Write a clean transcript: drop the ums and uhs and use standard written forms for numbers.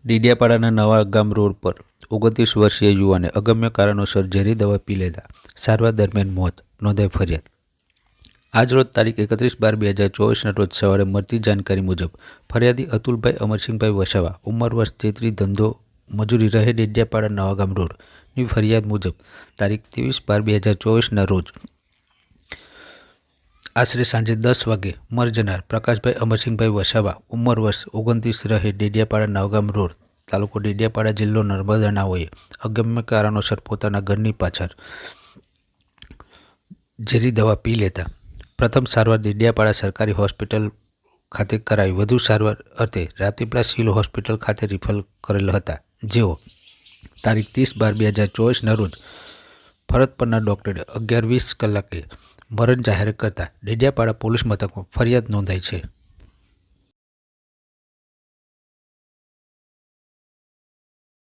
ડેડિયાપાડાના નવા ગામ રોડ પર 29 વર્ષીય યુવાને અગમ્ય કારણોસર ઝેરી દવા પી લેતા સારવાર દરમિયાન મોત, નોંધાઈ ફરિયાદ। આજરોજ તારીખ 31/12/2024ના રોજ સવારે મળતી જાણકારી મુજબ ફરિયાદી અતુલભાઈ અમરસિંહભાઈ વસાવા, ઉંમર વર્ષ 33, ધંધો મજૂરી, રહે ડેડિયાપાડા નવાગામ રોડની ફરિયાદ મુજબ તારીખ 23/12/2024ના રોજ આશરે સાંજે 10 વાગે મર જનાર પ્રકાશભાઈ અમરસિંહભાઈ વસાવા, ઉંમર વર્ષ 29, રહે ડેડિયાપાડા નવાગામ રોડ, તાલુકો ડેડિયાપાડા, જિલ્લો નર્મદા નાઓએ અગમ્ય કારણોસર પોતાના ઘરની પાછળ ઝેરી દવા પી લેતા પ્રથમ સારવાર ડેડિયાપાડા સરકારી હોસ્પિટલ ખાતે કરાવી વધુ સારવાર અર્થે રાજપીપળા સિવિલ હોસ્પિટલ ખાતે રિફર કરેલ હતા, જેઓ તારીખ 30/12/2024ના રોજ ફરજ પરના ડોક્ટરે 11:20 કલાકે મરણ જાહેર કરતા ડેડિયાપાડા પોલીસ મથકમાં ફરિયાદ નોંધાઈ છે।